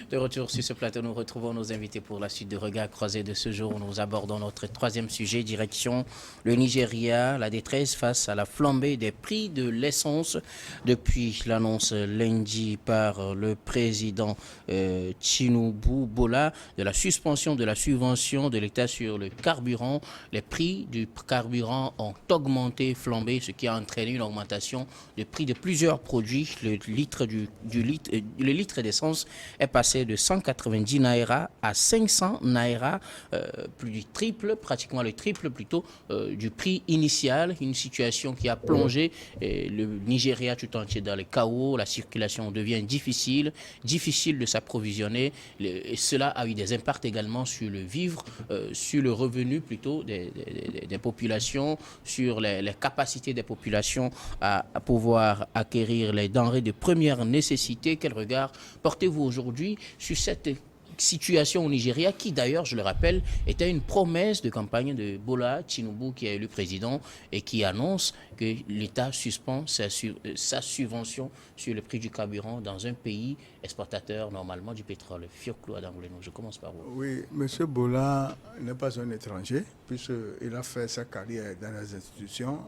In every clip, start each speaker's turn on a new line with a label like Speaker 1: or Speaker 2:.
Speaker 1: De retour sur ce plateau, nous retrouvons nos invités pour la suite de Regards croisés de ce jour. Nous abordons notre troisième sujet, direction le Nigeria, la détresse face à la flambée des prix de l'essence. Depuis l'annonce lundi par le président Tinubu Bola de la suspension de la subvention de l'État sur le carburant, les prix du carburant ont augmenté, flambé, ce qui a entraîné une augmentation de prix de plusieurs produits. Le litre d'essence est passé de 190 naira à 500 naira, plus du triple, pratiquement le triple plutôt, du prix initial. Une situation qui a plongé le Nigeria tout entier dans le chaos. La circulation devient difficile de s'approvisionner. Et cela a eu des impacts également sur le vivre, sur le revenu plutôt des populations, sur les capacités des populations à pouvoir acquérir les denrées de première nécessité. Quel regard portez-vous aujourd'hui sur cette situation au Nigeria qui, d'ailleurs, je le rappelle, était une promesse de campagne de Bola Tinubu qui est élu président et qui annonce que l'État suspend sa subvention sur le prix du carburant dans un pays exportateur normalement du pétrole. Fioclo Adambouleno, je commence par vous.
Speaker 2: Oui, M. Bola n'est pas un étranger puisqu'il a fait sa carrière dans les institutions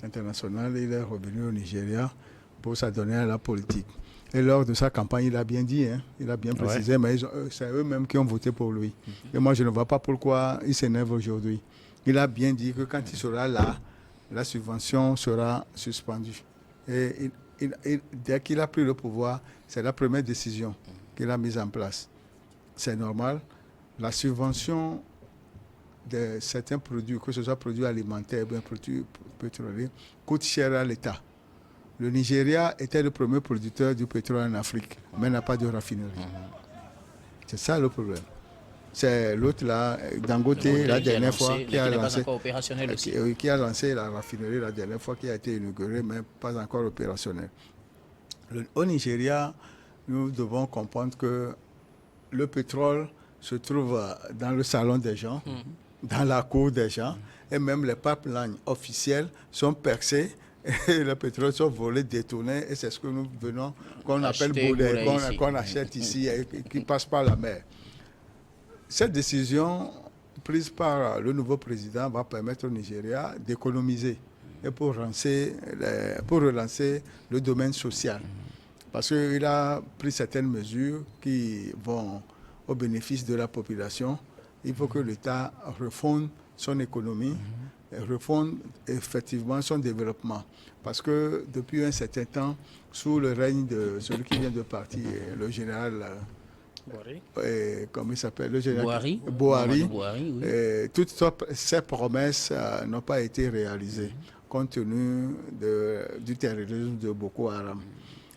Speaker 2: internationales. Il est revenu au Nigeria pour s'adonner à la politique. Et lors de sa campagne, il a bien dit, il a bien précisé, mais c'est eux-mêmes qui ont voté pour lui. Et moi, je ne vois pas pourquoi il s'énerve aujourd'hui. Il a bien dit que quand il sera là, la subvention sera suspendue. Et dès qu'il a pris le pouvoir, c'est la première décision qu'il a mise en place. C'est normal. La subvention de certains produits, que ce soit produits alimentaires ou produits pétroliers, coûte cher à l'État. Le Nigeria était le premier producteur du pétrole en Afrique, mais n'a pas de raffinerie. C'est ça le problème. C'est l'autre là, Dangote, la dernière fois, qui a lancé la raffinerie la dernière fois, qui a été inaugurée, mais pas encore opérationnelle. Au Nigeria, nous devons comprendre que le pétrole se trouve dans le salon des gens, dans la cour des gens, et même les pipelines officiels sont percés. Et le pétrole sont volés, détournés, et c'est ce que nous venons, qu'on appelle boulet, qu'on achète ici et qui passe par la mer. Cette décision prise par le nouveau président va permettre au Nigeria d'économiser et pour relancer le domaine social. Parce qu'il a pris certaines mesures qui vont au bénéfice de la population. Il faut que l'État refonde son économie, refonde effectivement son développement. Parce que depuis un certain temps, sous le règne de celui qui vient de partir, le général comment il s'appelle, le général Buhari, oui. Toutes ces promesses n'ont pas été réalisées compte tenu du terrorisme de Boko Haram.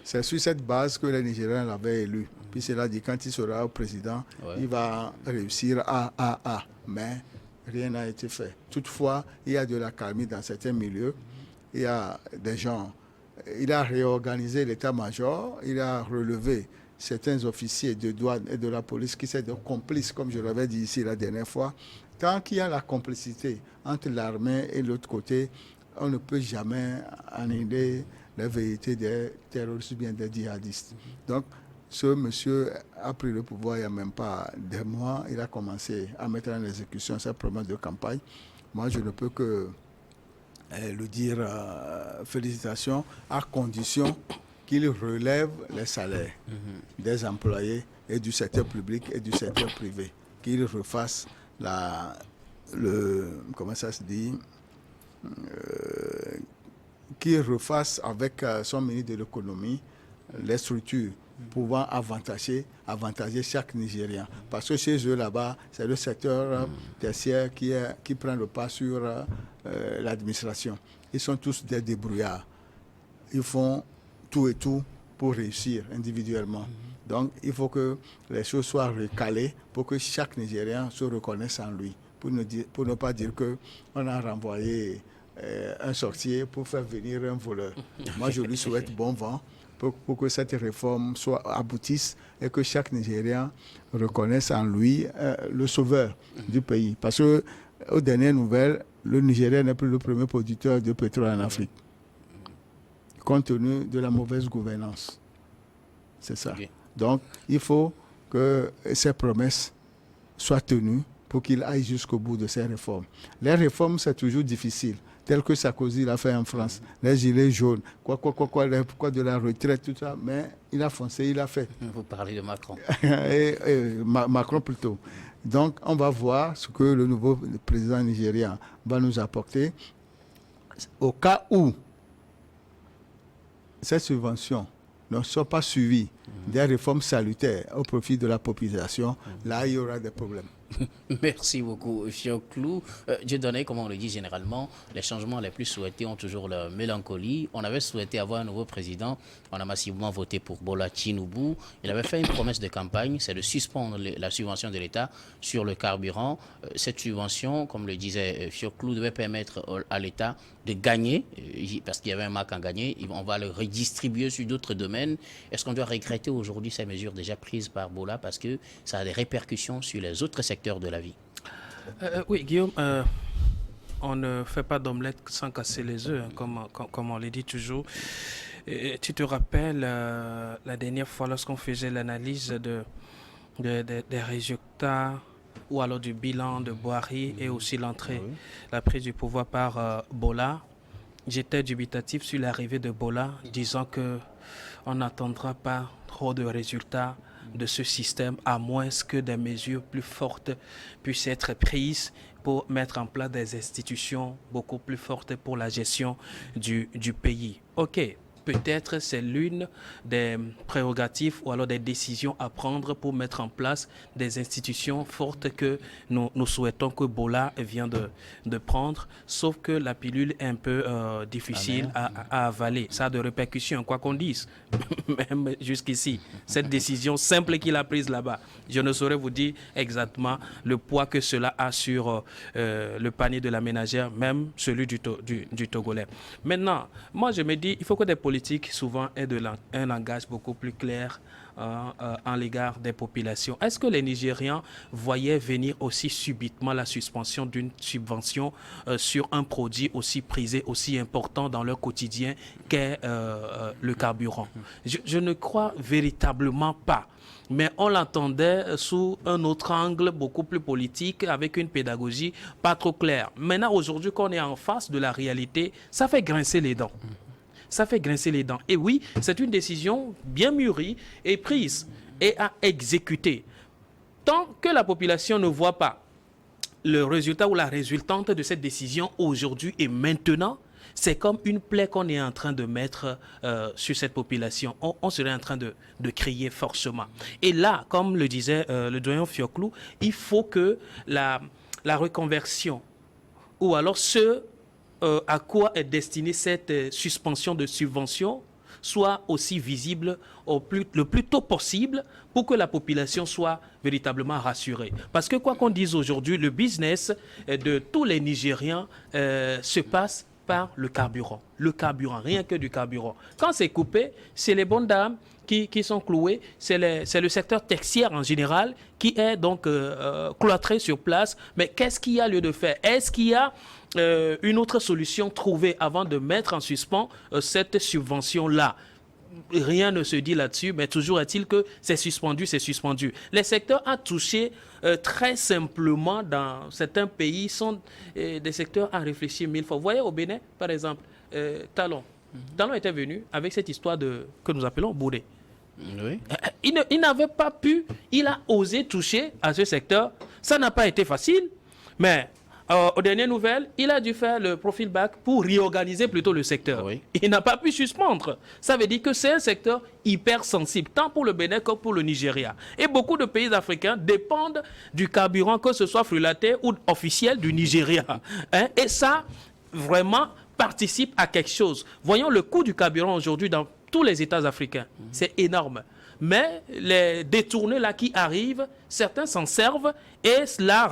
Speaker 2: C'est sur cette base que les Nigériens l'avaient élu. Puis cela dit, quand il sera président, il va réussir mais rien n'a été fait. Toutefois, il y a de l'accalmie dans certains milieux. Il y a des gens. Il a réorganisé l'état-major. Il a relevé certains officiers de douane et de la police qui sont des complices, comme je l'avais dit ici la dernière fois. Tant qu'il y a la complicité entre l'armée et l'autre côté, on ne peut jamais annihiler la vérité des terroristes ou bien des djihadistes. Donc, ce monsieur a pris le pouvoir il n'y a même pas des mois. Il a commencé à mettre en exécution sa promesse de campagne. Moi, je ne peux que lui dire félicitations, à condition qu'il relève les salaires des employés et du secteur public et du secteur privé. Qu'il refasse comment ça se dit, qu'il refasse avec son ministre de l'économie les structures pouvant avantager chaque Nigérien. Parce que chez eux, là-bas, c'est le secteur tertiaire qui prend le pas sur l'administration. Ils sont tous des débrouillards. Ils font tout et tout pour réussir individuellement. Donc, il faut que les choses soient recalées pour que chaque Nigérien se reconnaisse en lui. Pour ne pas dire qu'on a renvoyé un sorcier pour faire venir un voleur. Moi, je lui souhaite bon vent pour que cette réforme aboutisse et que chaque Nigérien reconnaisse en lui le sauveur du pays. Parce que, aux dernières nouvelles, le Nigeria n'est plus le premier producteur de pétrole en Afrique, compte tenu de la mauvaise gouvernance. C'est ça. Okay. Donc, il faut que ces promesses soient tenues pour qu'il aille jusqu'au bout de ces réformes. Les réformes, c'est toujours difficile, tel que Sarkozy l'a fait en France, les gilets jaunes, quoi de la retraite, tout ça, mais il a foncé, il a fait.
Speaker 1: Vous parlez de Macron.
Speaker 2: Macron plutôt. Donc, on va voir ce que le nouveau président nigérien va nous apporter. Au cas où ces subventions ne sont pas suivies des réformes salutaires au profit de la population, là, il y aura des problèmes.
Speaker 1: Merci beaucoup, Fioclou. Dieudonné, comme on le dit généralement, les changements les plus souhaités ont toujours leur mélancolie. On avait souhaité avoir un nouveau président. On a massivement voté pour Bola Tinubu. Il avait fait une promesse de campagne, c'est de suspendre la subvention de l'État sur le carburant. Cette subvention, comme le disait Fioclou, devait permettre à l'État de gagner, parce qu'il y avait un marque à gagner. On va le redistribuer sur d'autres domaines. Est-ce qu'on doit regretter aujourd'hui ces mesures déjà prises par Bola parce que ça a des répercussions sur les autres secteurs de la vie?
Speaker 3: Oui, Guillaume, on ne fait pas d'omelette sans casser les œufs, hein, comme on le dit toujours. Et tu te rappelles la dernière fois lorsqu'on faisait l'analyse des résultats ou alors du bilan de Buhari et aussi la prise du pouvoir par Bola, j'étais dubitatif sur l'arrivée de Bola, disant qu'on n'attendra pas trop de résultats de ce système, à moins que des mesures plus fortes puissent être prises pour mettre en place des institutions beaucoup plus fortes pour la gestion du pays. Ok, peut-être c'est l'une des prérogatives ou alors des décisions à prendre pour mettre en place des institutions fortes que nous souhaitons que Bola vient de prendre, sauf que la pilule est un peu difficile à avaler. Ça a de répercussions, quoi qu'on dise, même jusqu'ici. Cette décision simple qu'il a prise là-bas, je ne saurais vous dire exactement le poids que cela a sur le panier de la ménagère, même celui du Togolais. Maintenant, moi je me dis, il faut que des politiques souvent aient un langage beaucoup plus clair en l'égard des populations. Est-ce que les Nigérians voyaient venir aussi subitement la suspension d'une subvention sur un produit aussi prisé, aussi important dans leur quotidien qu'est le carburant? Je ne crois véritablement pas. Mais on l'entendait sous un autre angle beaucoup plus politique, avec une pédagogie pas trop claire. Maintenant, aujourd'hui, qu'on est en face de la réalité, ça fait grincer les dents. Ça fait grincer les dents. Et oui, c'est une décision bien mûrie et prise et à exécuter. Tant que la population ne voit pas le résultat ou la résultante de cette décision aujourd'hui et maintenant, c'est comme une plaie qu'on est en train de mettre sur cette population. On serait en train de crier forcément. Et là, comme le disait le doyen Fioclou, il faut que la reconversion ou alors à quoi est destinée cette suspension de subvention soit aussi visible le plus tôt possible pour que la population soit véritablement rassurée. Parce que quoi qu'on dise aujourd'hui, le business de tous les Nigériens se passe par le carburant. Le carburant, rien que du carburant. Quand c'est coupé, c'est les bonnes dames qui sont clouées, c'est le secteur tertiaire en général qui est donc cloîtré sur place. Mais qu'est-ce qu'il y a lieu de faire? Est-ce qu'il y a une autre solution trouvée avant de mettre en suspens cette subvention-là? Rien ne se dit là-dessus, mais toujours est-il que c'est suspendu, c'est suspendu. Les secteurs à toucher très simplement dans certains pays sont des secteurs à réfléchir mille fois. Vous voyez au Bénin, par exemple, Talon. Talon était venu avec cette histoire que nous appelons Bourré.
Speaker 1: Oui.
Speaker 3: Il n'avait pas pu, il a osé toucher à ce secteur. Ça n'a pas été facile, mais aux dernières nouvelles, il a dû faire le profil back pour réorganiser plutôt le secteur.
Speaker 1: Oui.
Speaker 3: Il n'a pas pu suspendre. Ça veut dire que c'est un secteur hyper sensible, tant pour le Bénin que pour le Nigeria. Et beaucoup de pays africains dépendent du carburant, que ce soit frelaté ou officiel du Nigeria. Et ça, vraiment, participe à quelque chose. Voyons le coût du carburant aujourd'hui dans tous les États africains. C'est énorme. Mais les détournés là qui arrivent, certains s'en servent et cela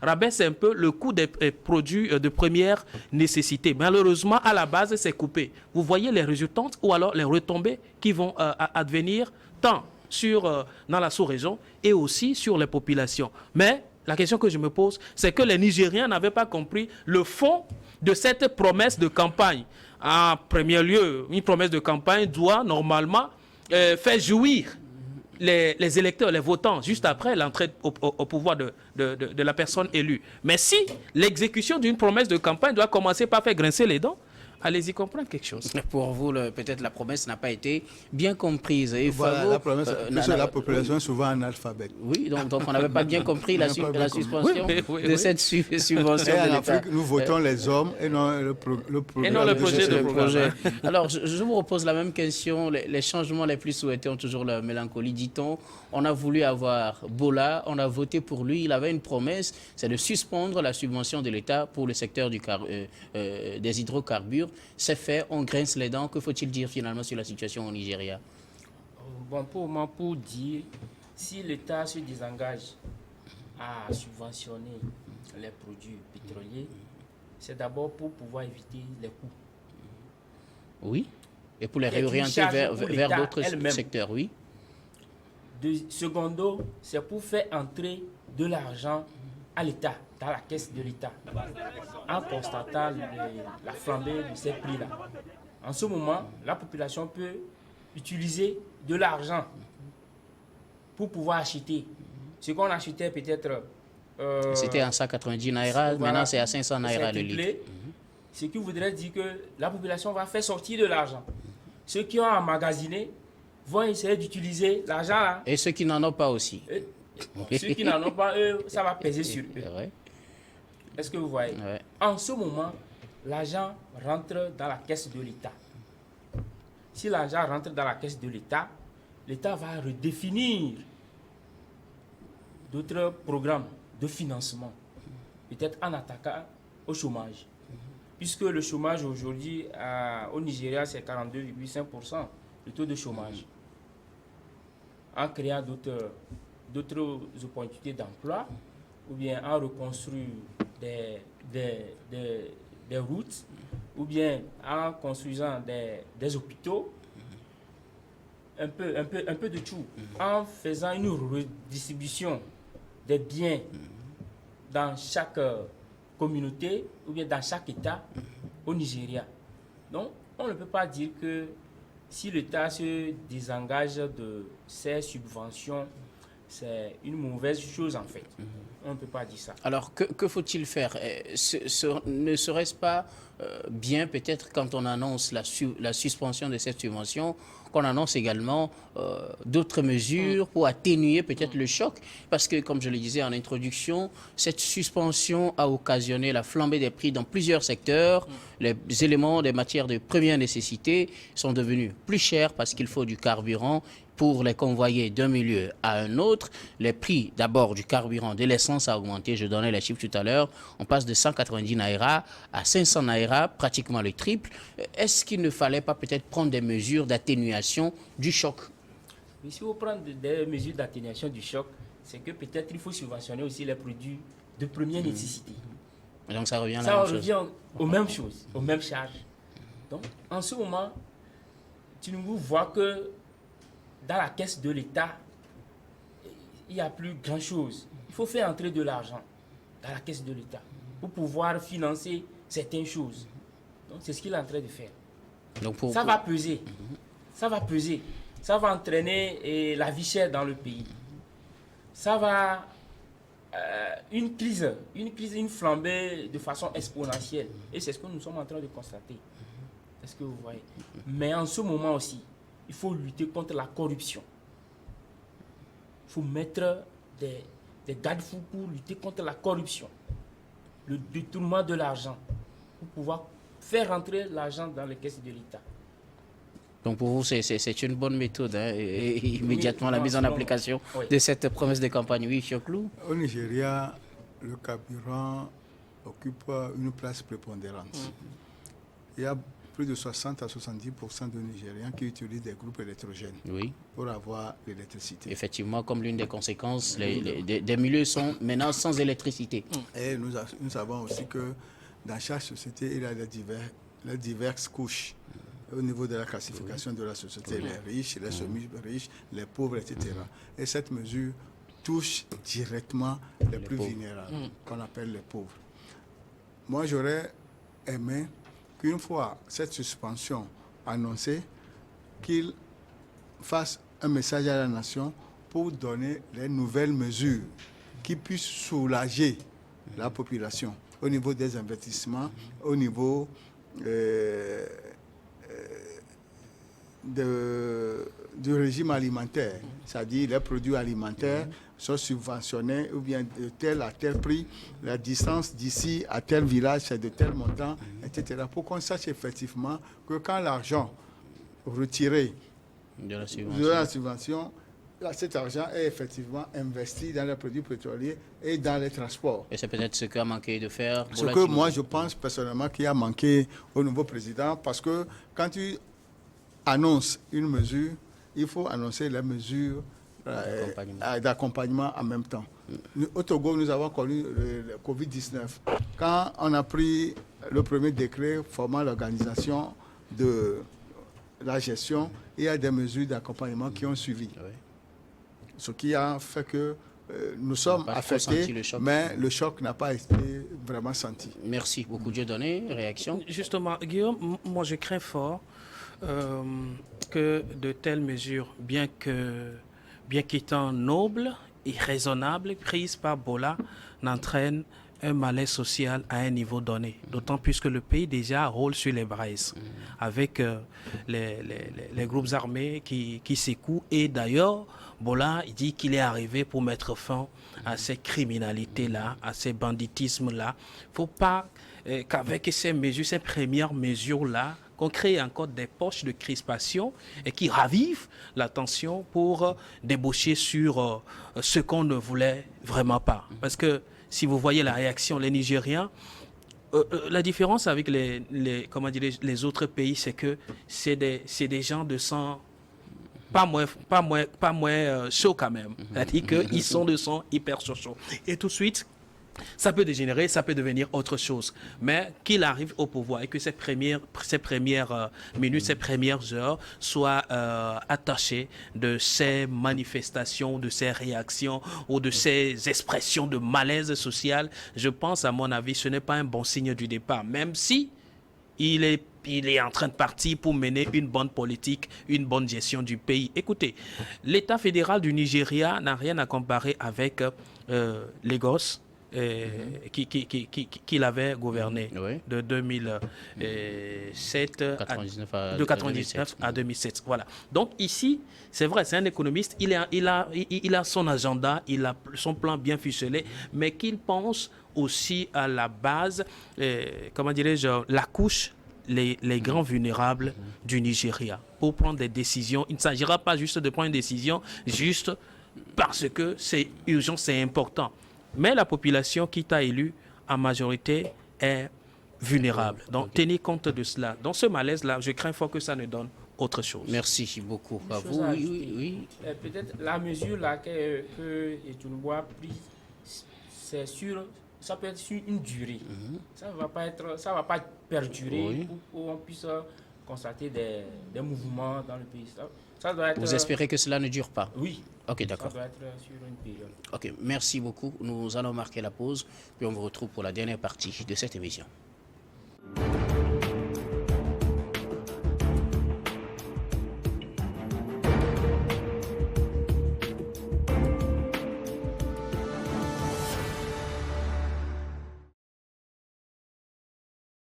Speaker 3: rabaisse un peu le coût des produits de première nécessité. Malheureusement, à la base, c'est coupé. Vous voyez les résultantes ou alors les retombées qui vont advenir tant dans la sous-région et aussi sur les populations. Mais la question que je me pose, c'est que les Nigériens n'avaient pas compris le fond de cette promesse de campagne. En premier lieu, une promesse de campagne doit normalement faire jouir les électeurs, les votants, juste après l'entrée au pouvoir de la personne élue. Mais si l'exécution d'une promesse de campagne doit commencer par faire grincer les dents, allez-y comprendre quelque chose.
Speaker 1: Pour vous, peut-être la promesse n'a pas été bien comprise. Et
Speaker 2: Voilà,
Speaker 1: Fabo,
Speaker 2: la promesse, puisque la population est souvent analphabète.
Speaker 1: oui, donc on n'avait pas bien compris la suspension
Speaker 3: Oui.
Speaker 1: de cette subvention
Speaker 2: Et
Speaker 1: de
Speaker 2: en
Speaker 1: l'État.
Speaker 2: Afrique, nous votons les hommes et non le
Speaker 3: Et non le projet de
Speaker 1: projet.
Speaker 3: programme.
Speaker 1: Alors, je vous repose la même question. Les changements les plus souhaités ont toujours la mélancolie, dit-on. On a voulu avoir Bola, on a voté pour lui. Il avait une promesse, c'est de suspendre la subvention de l'État pour le secteur des hydrocarbures. C'est fait, on grince les dents. Que faut-il dire finalement sur la situation au Nigeria?
Speaker 4: Bon, pour moi, pour dire, si l'État se désengage à subventionner les produits pétroliers, c'est d'abord pour pouvoir éviter les coûts.
Speaker 1: Oui. Et pour les
Speaker 4: Il y a une
Speaker 1: réorienter
Speaker 4: charge
Speaker 1: vers
Speaker 4: pour l'État
Speaker 1: d'autres
Speaker 4: elle-même.
Speaker 1: secteurs, oui.
Speaker 4: Secondo, c'est pour faire entrer de l'argent à l'État, dans la caisse de l'État, en constatant la flambée de ces prix-là. En ce moment, la population peut utiliser de l'argent pour pouvoir acheter. Ce qu'on achetait peut-être...
Speaker 1: C'était en 190 naira,
Speaker 4: voilà,
Speaker 1: maintenant c'est à 500 naira le
Speaker 4: triplé.
Speaker 1: litre.
Speaker 4: Ce qui voudrait dire que la population va faire sortir de l'argent. Ceux qui ont emmagasiné vont essayer d'utiliser l'argent là.
Speaker 1: Et ceux qui n'en ont pas aussi.
Speaker 4: Ceux qui n'en ont pas, eux, ça va peser sur eux.
Speaker 1: C'est vrai.
Speaker 4: Est-ce que vous voyez?
Speaker 1: Ouais.
Speaker 4: En ce moment, l'argent rentre dans la caisse de l'État. Si l'argent rentre dans la caisse de l'État, l'État va redéfinir d'autres programmes de financement, peut-être en attaquant au chômage. Puisque le chômage aujourd'hui au Nigeria, c'est 42,5%, le taux de chômage. En créant d'autres opportunités d'emploi, ou bien en reconstruisant des routes, ou bien en construisant des hôpitaux, un peu de tout, en faisant une redistribution des biens dans chaque communauté ou bien dans chaque État au Nigeria. Donc, on ne peut pas dire que si l'État se désengage de ses subventions, c'est une mauvaise chose en fait. On ne peut pas dire ça.
Speaker 1: Alors, que faut-il faire? Ne serait-ce pas bien, peut-être, quand on annonce la suspension de cette subvention, qu'on annonce également d'autres mesures pour atténuer peut-être le choc? Parce que, comme je le disais en introduction, cette suspension a occasionné la flambée des prix dans plusieurs secteurs. Les éléments des matières de première nécessité sont devenus plus chers parce qu'il faut du carburant pour les convoyer d'un milieu à un autre. Les prix d'abord du carburant, de l'essence a augmenté. Je donnais les chiffres tout à l'heure. On passe de 190 naira à 500 naira, pratiquement le triple. Est-ce qu'il ne fallait pas peut-être prendre des mesures d'atténuation du choc?
Speaker 4: Mais si vous prenez des mesures d'atténuation du choc, c'est que peut-être il faut subventionner aussi les produits de première nécessité.
Speaker 1: Donc ça revient à la
Speaker 4: Ça
Speaker 1: même chose.
Speaker 4: revient aux mêmes choses, aux mêmes charges. Donc, en ce moment, tu ne vois que dans la caisse de l'État, il n'y a plus grand-chose. Il faut faire entrer de l'argent dans la caisse de l'État pour pouvoir financer certaines choses. Donc, c'est ce qu'il est en train de faire.
Speaker 1: Donc
Speaker 4: Ça va peser. Ça va peser. Ça va entraîner la vie chère dans le pays. Ça va... une crise, une flambée de façon exponentielle. Et c'est ce que nous sommes en train de constater. Est-ce que vous voyez? Mais en ce moment aussi, il faut lutter contre la corruption. Il faut mettre des garde-fous pour lutter contre la corruption, le détournement de l'argent, pour pouvoir faire rentrer l'argent dans les caisses de l'État.
Speaker 1: Donc pour vous, c'est une bonne méthode, hein, et immédiatement la mise en application de cette promesse de campagne. Oui, Chioklou?
Speaker 2: Au Nigeria, le carburant occupe une place prépondérante. Il y a plus de 60 à 70% de Nigériens qui utilisent des groupes électrogènes pour avoir l'électricité.
Speaker 1: Effectivement, comme l'une des conséquences, des milieux sont maintenant sans électricité.
Speaker 2: Et nous savons aussi que dans chaque société, il y a les diverses couches au niveau de la classification de la société, les riches, les semi-riches, les pauvres, etc. Et cette mesure touche directement les plus vulnérables, qu'on appelle les pauvres. Moi, j'aurais aimé qu'une fois cette suspension annoncée, qu'il fasse un message à la nation pour donner les nouvelles mesures qui puissent soulager la population au niveau des investissements, au niveau du régime alimentaire, c'est-à-dire les produits alimentaires sont subventionnés ou bien de tel à tel prix, la distance d'ici à tel village c'est de tel montant, etc. Pour qu'on sache effectivement que quand l'argent retiré de la subvention, cet argent est effectivement investi dans les produits pétroliers et dans les transports.
Speaker 1: Et c'est peut-être ce qu'a manqué de faire.
Speaker 2: Ce que moi je pense personnellement qu'il a manqué au nouveau président, parce que quand tu annonces une mesure, il faut annoncer les mesures d'accompagnement en même temps. Au Togo, nous avons connu le Covid-19. Quand on a pris le premier décret formant l'organisation de la gestion, il y a des mesures d'accompagnement qui ont suivi. Oui. Ce qui a fait que nous sommes affectés, mais le choc n'a pas été vraiment senti.
Speaker 1: Merci beaucoup. Dieudonné, réaction?
Speaker 3: Justement, Guillaume, moi je crains fort que de telles mesures, bien qu'étant nobles et raisonnables, prises par Bola, n'entraînent un malaise social à un niveau donné. D'autant plus que le pays déjà roule sur les braises avec les groupes armés qui secouent. Et d'ailleurs, Bola il dit qu'il est arrivé pour mettre fin à ces criminalités-là, à ces banditismes-là. Il ne faut pas qu'avec ces mesures, ces premières mesures-là, qu'on crée encore des poches de crispation et qui ravivent la tension pour déboucher sur ce qu'on ne voulait vraiment pas. Parce que si vous voyez la réaction, les Nigériens, la différence avec les autres pays, c'est que c'est des gens de sang pas moins chaud quand même. C'est-à-dire qu'ils sont de sang hyper chaud. Et tout de suite, ça peut dégénérer, ça peut devenir autre chose. Mais qu'il arrive au pouvoir et que ces premières minutes, ces premières heures soient attachées de ces manifestations, de ces réactions ou de ces expressions de malaise social, je pense, à mon avis, ce n'est pas un bon signe du départ. Même si il est en train de partir pour mener une bonne politique, une bonne gestion du pays. Écoutez, l'État fédéral du Nigeria n'a rien à comparer avec Lagos, qu'il avait gouverné de 2007 de 99 à 2007. Voilà. Donc ici, c'est vrai, c'est un économiste, il a son agenda, il a son plan bien ficelé, mais qu'il pense aussi à la base, comment dirais-je, la couche, les grands vulnérables du Nigeria pour prendre des décisions. Il ne s'agira pas juste de prendre une décision juste parce que c'est urgent, c'est important. Mais la population qui t'a élu, en majorité, est vulnérable. Donc, tenez compte de cela. Dans ce malaise-là, je crains fort que ça ne donne autre chose.
Speaker 1: Merci beaucoup à vous. Oui.
Speaker 4: Peut-être la mesure là que Etunbo a prise, c'est sûr, ça peut être sur une durée. Ça va pas perdurer pour qu'on puisse constater des mouvements dans le pays. Ça doit être,
Speaker 1: vous espérez que cela ne dure pas?
Speaker 4: Oui.
Speaker 1: Ok, d'accord.
Speaker 4: Ça doit être sur une période.
Speaker 1: Ok, merci beaucoup. Nous allons marquer la pause, puis on vous retrouve pour la dernière partie de cette émission.